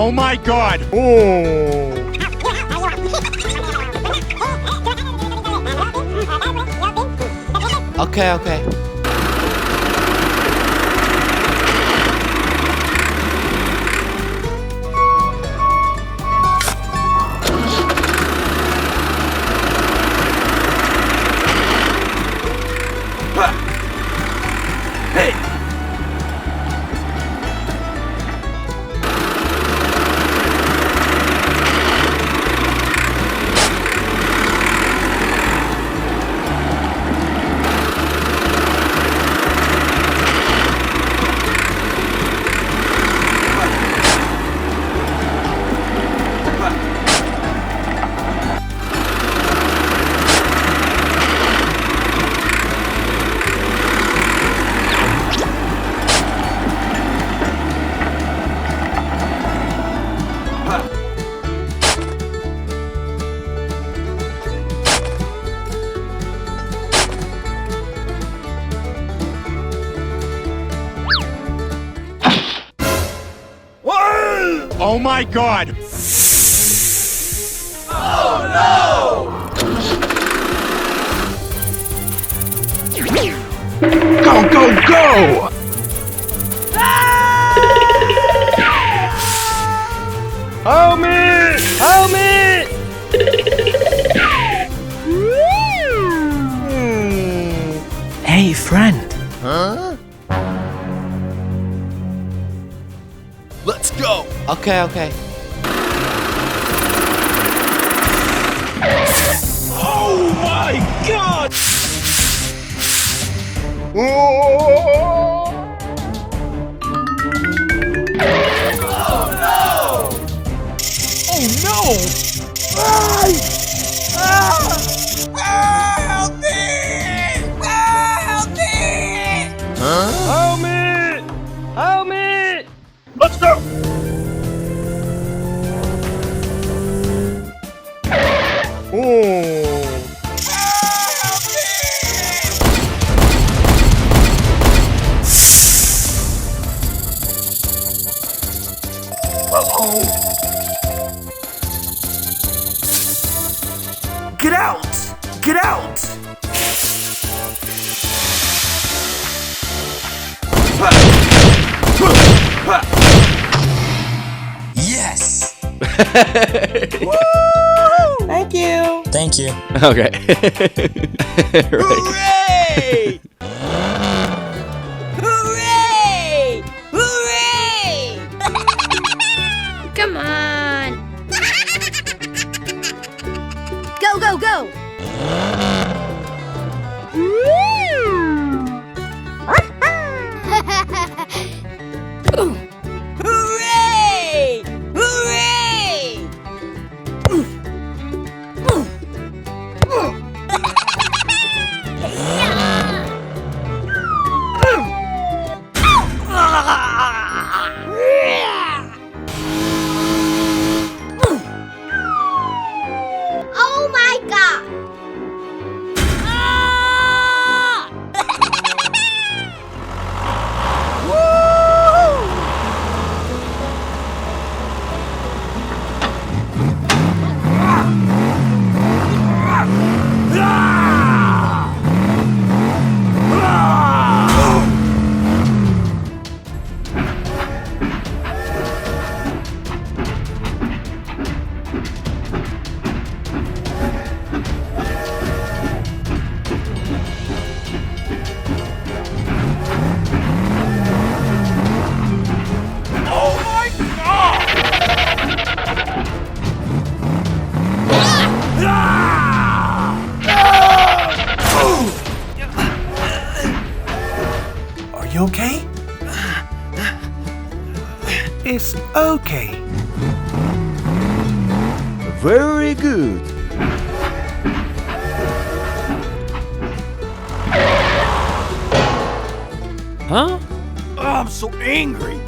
Oh my God! Oh! Okay, okay. Hey! Oh my God! Oh no! Go, go, go! Help me! Help me! Hey, friend. Huh? Let's go! Okay, okay. Oh my God! Oh no! Help me! Help me! Huh? Help me! Help me! Let's go! Oh! Get out! Get out! Yes! Thank you. Thank you. Okay. Right. Hooray! Hooray! Hooray! Come on! Go, go, go! Hooray! Hooray! Oh my God! Are you okay? It's okay. Very good. Huh? Oh, I'm so angry.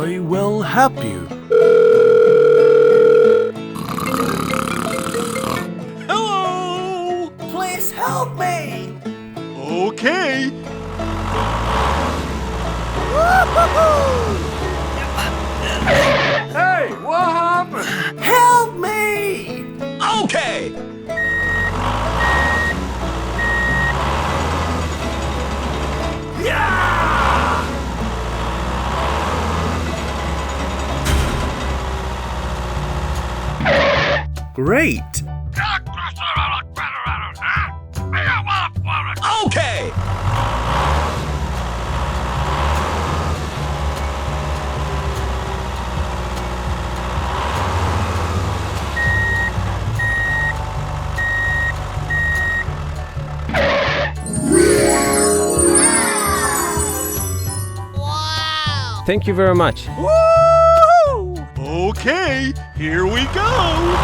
I will help you. Hello! Please help me! Okay. Hey, what happened? Help me! Okay. Great! Okay. Thank you very much. Woo! Okay, here we go.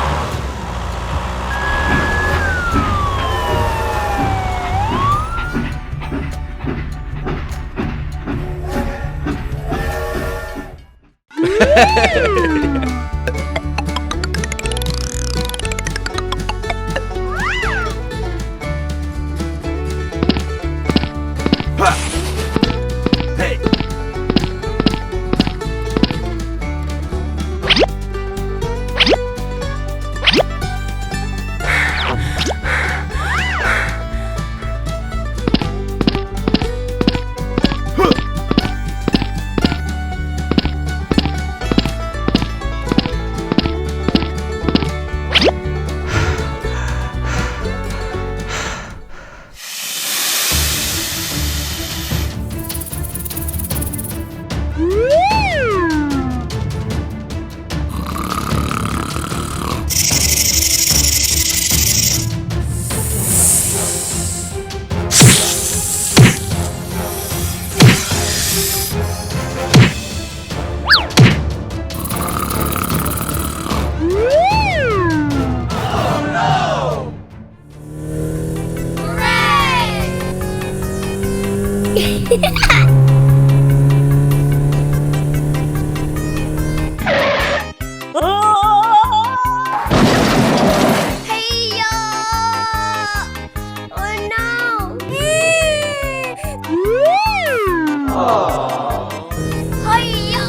Hey! Hey-ya! Oh no! Hey-ya!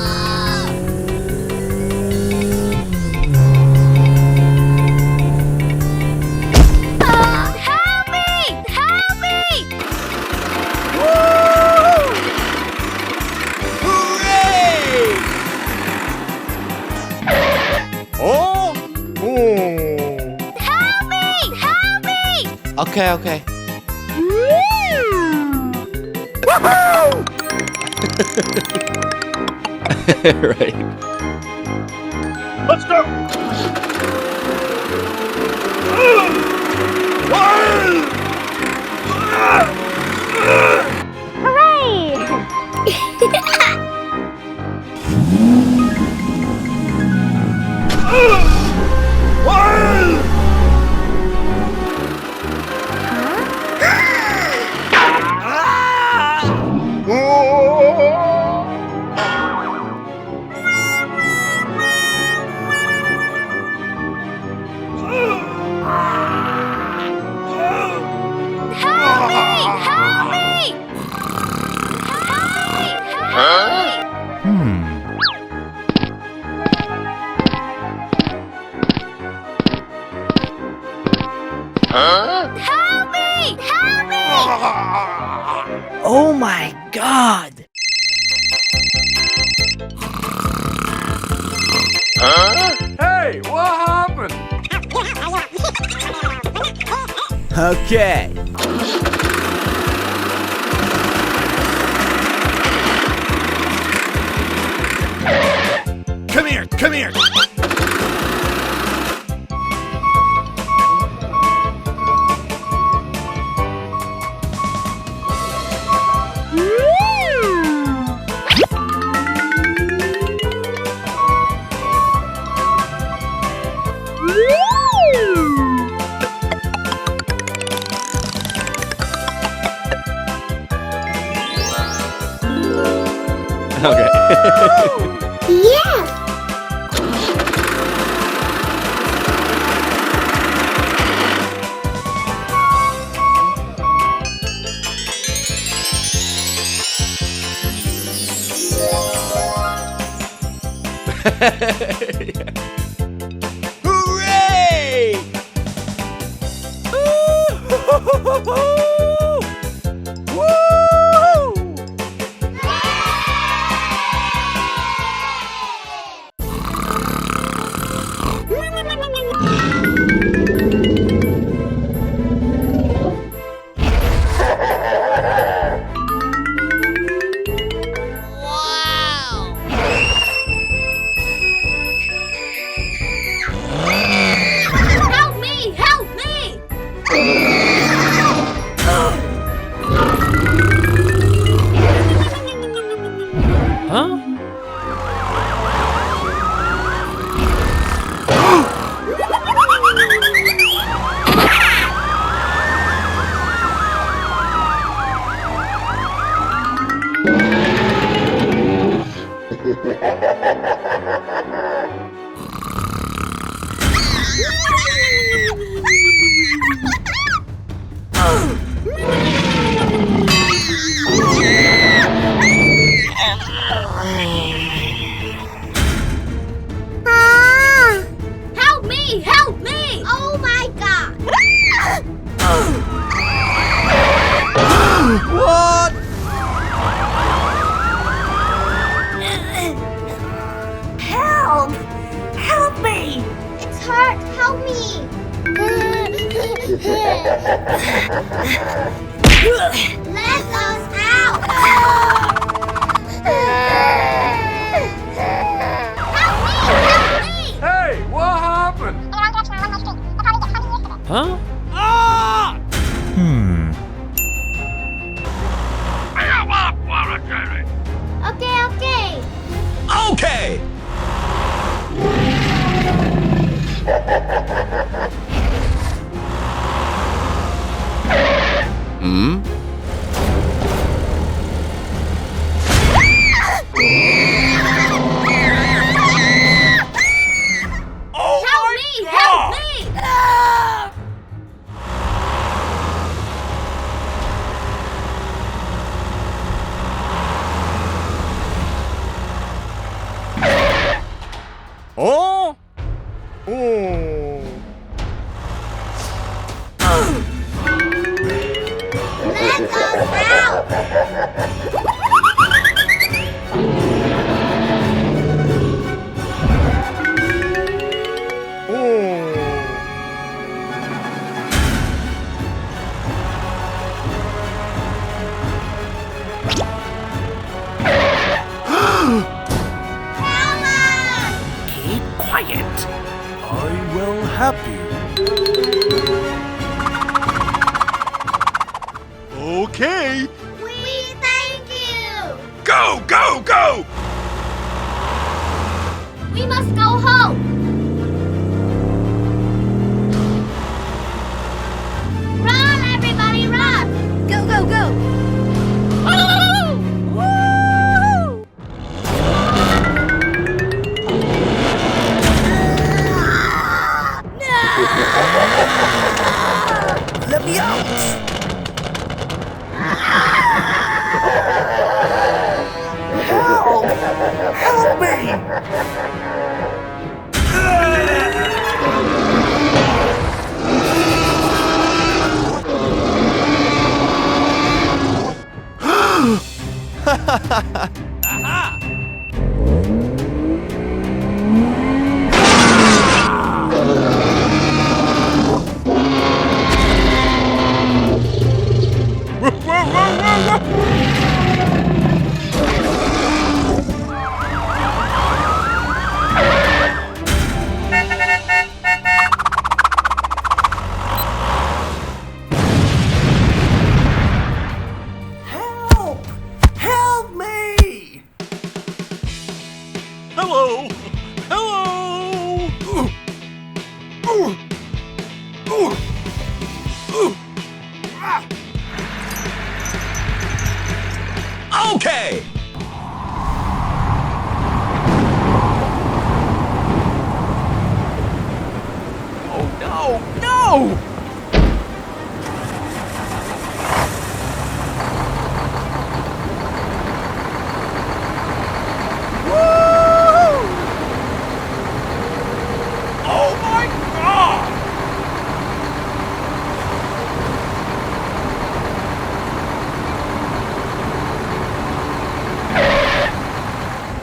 Help me! Help me! Hooray! Oh! Oh! Help me! Help me! Okay, okay. Right. Let's go! Help me! Help me! Help me! Help me! Help me! Oh my god! Hey, what happened? Okay. Come here, come here. Okay. Yes! Hooray! Woo! Help me! Help me! Huh? Help me! Help me! Oh my god! What? Help! Help me! It's hurt! Help me! Let us out! Help me! Help me! Hey, what happened? Huh? Okay, okay. Okay! Hmm? Help me! Help me! Oh? Oh. Let us out! Oh. Help us! Keep quiet. I will help you. Okay. We thank you! Go, go, go! We must go home! Run, everybody, run! Go, go, go! Let me out! Help! Help me! Whoa, whoa, whoa, whoa! Help! Help me! Hello! Hello! Okay! Whoa! Oh my God!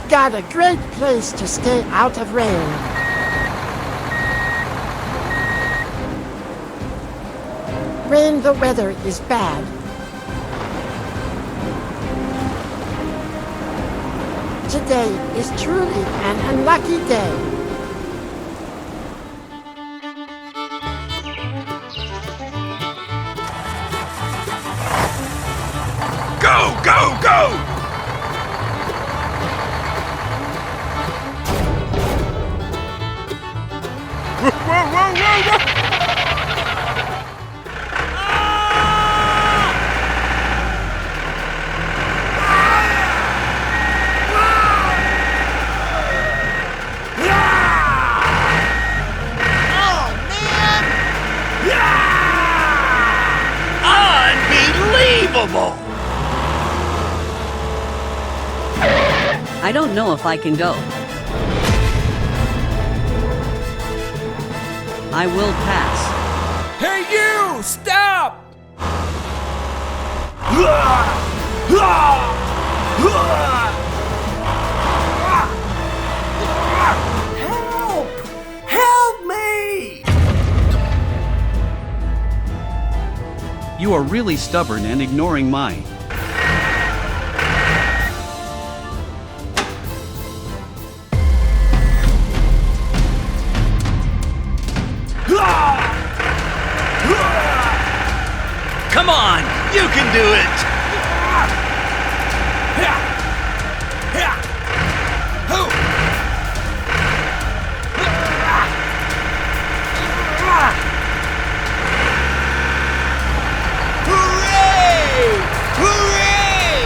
Got a great place to stay out of rain. When the weather is bad, today is truly an unlucky day. Go, go, go! Whoa, whoa, whoa, whoa, whoa! Unbelievable! I don't know if I can go. I will pass. Hey, you! Stop! Help! Help me! You are really stubborn and ignoring mine. Come on, you can do it! Hooray! Hooray!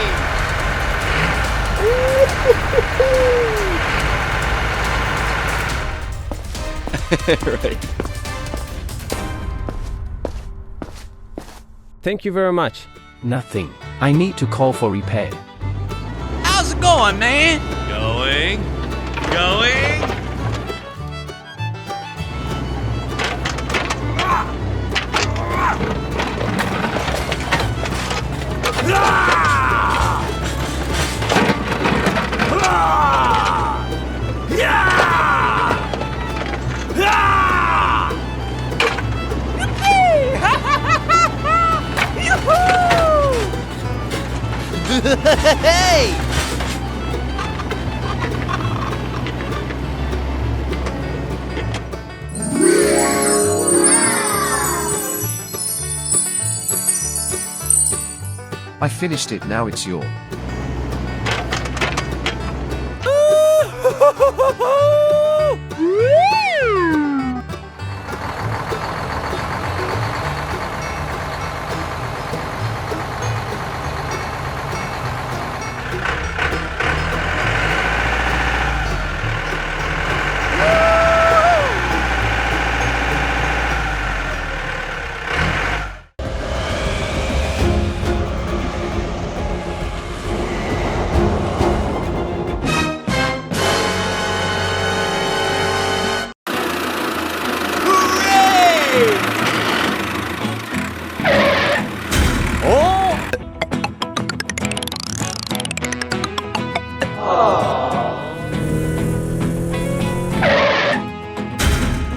Right. Thank you very much. Nothing. I need to call for repair. How's it going, man? Going. Hey! I finished it, now it's yours.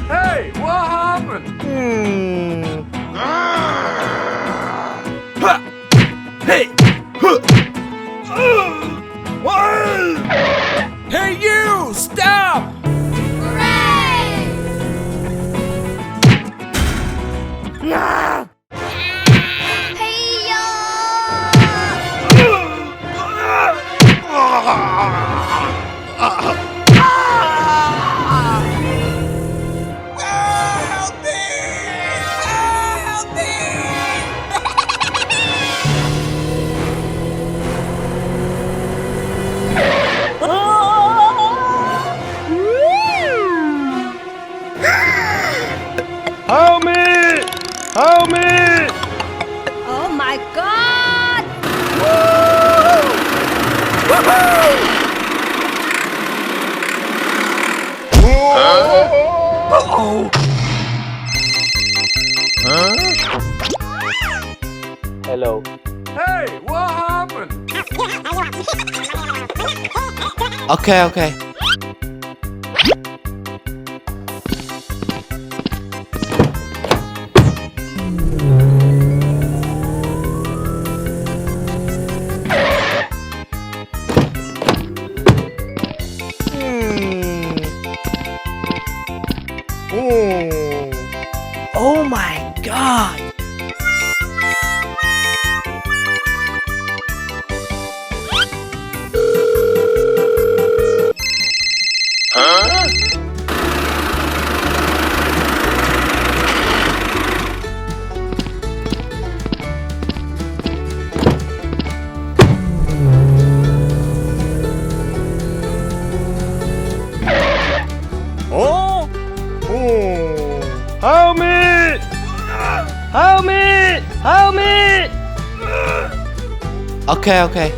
Hey, what happened? Hey, you! Stop! Help me! Hello. Hey, what happened? Okay, okay. Oh my god! Help me! Help me! Help me! Okay, okay.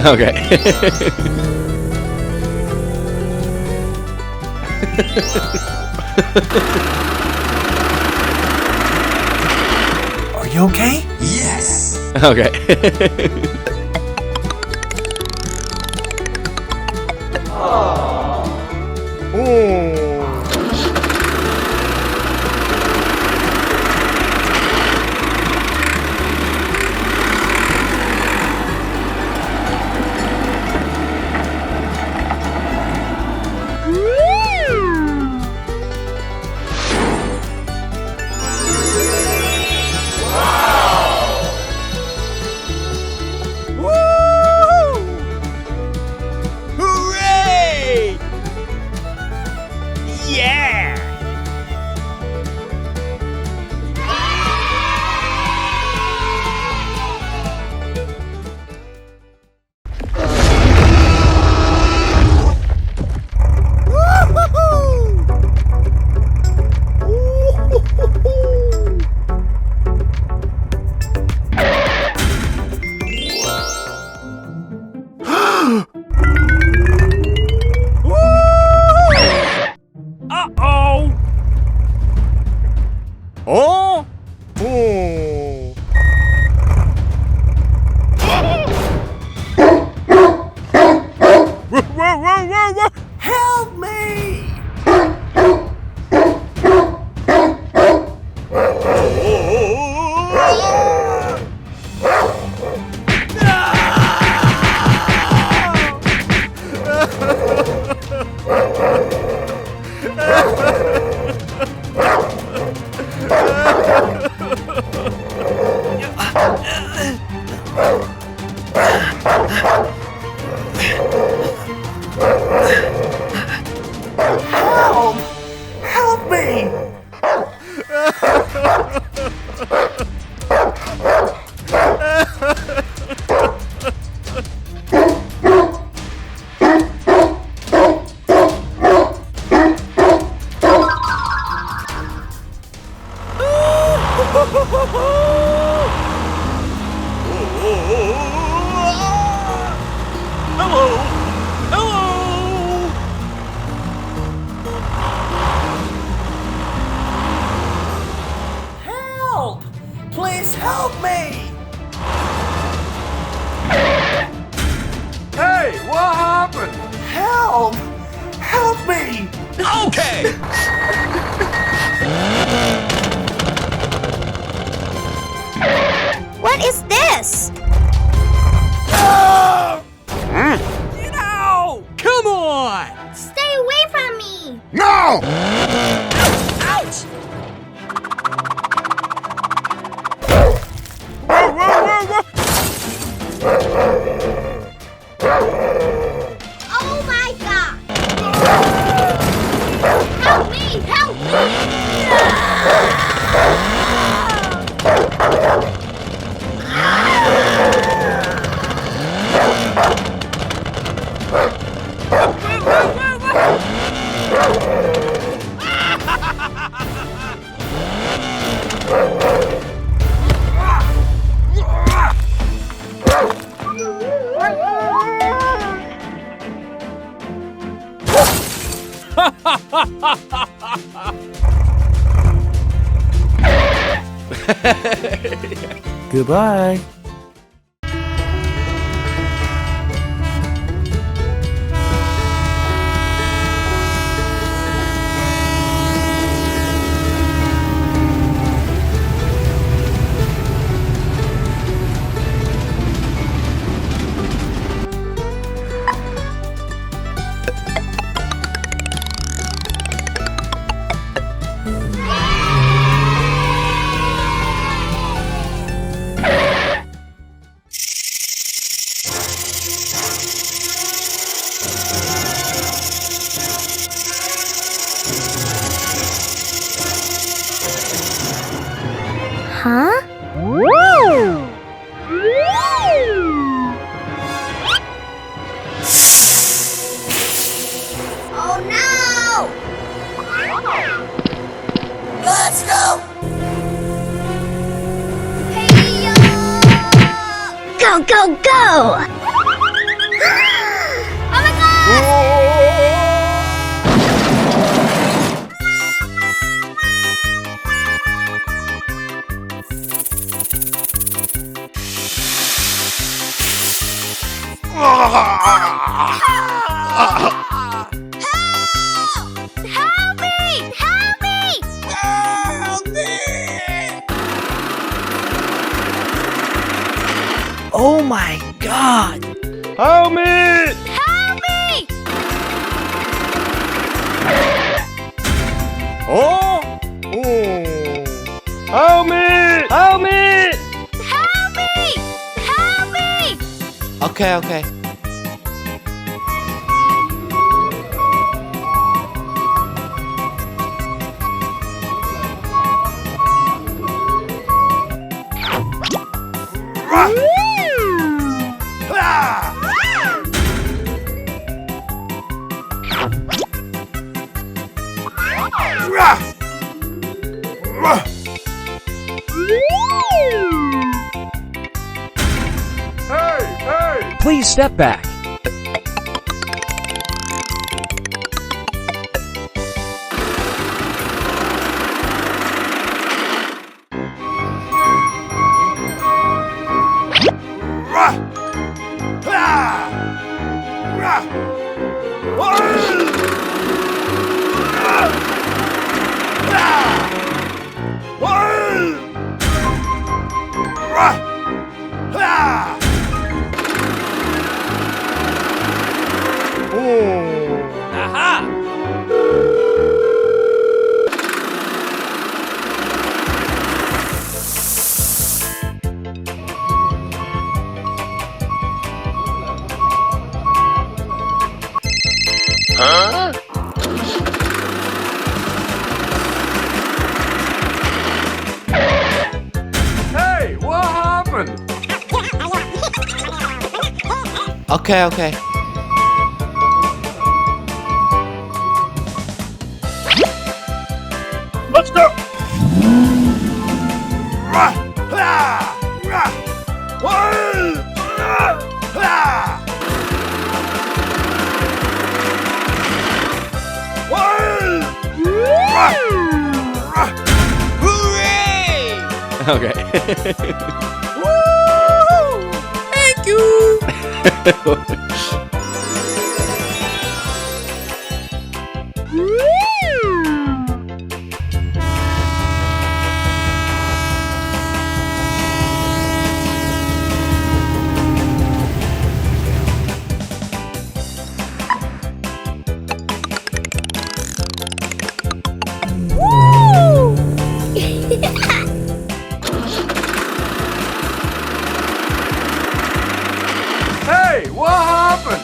Okay. Are you okay? Okay. Hooray! Yeah! Uh-oh! Oh! Whoa, whoa, whoa, whoa, whoa! Help me! Help! Help me! Hello! Hello! Help! Please help me! Hey, what happened? Help! Help me! Okay! What is this? You know! Come on! Stay away from me! No! Ouch! Whoa, whoa, whoa, whoa! Oh my god! Goodbye. Huh? Oh no! Let's go! Hey-yo! Go, go, go! Oh my god! Help me! Help me! Help me! Oh my god! Help me! Help me! Oh! Help me! Help me! Help me! Help me! Okay, okay. Hey, hey! Please step back. Hey, what happened? Okay, okay. Let's go! Okay. Thank you! Hey, what happened?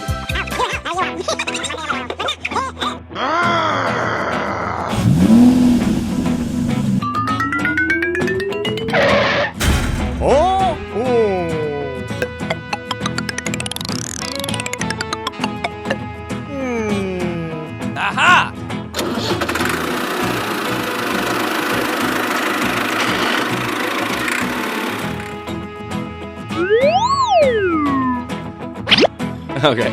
Aha! Okay.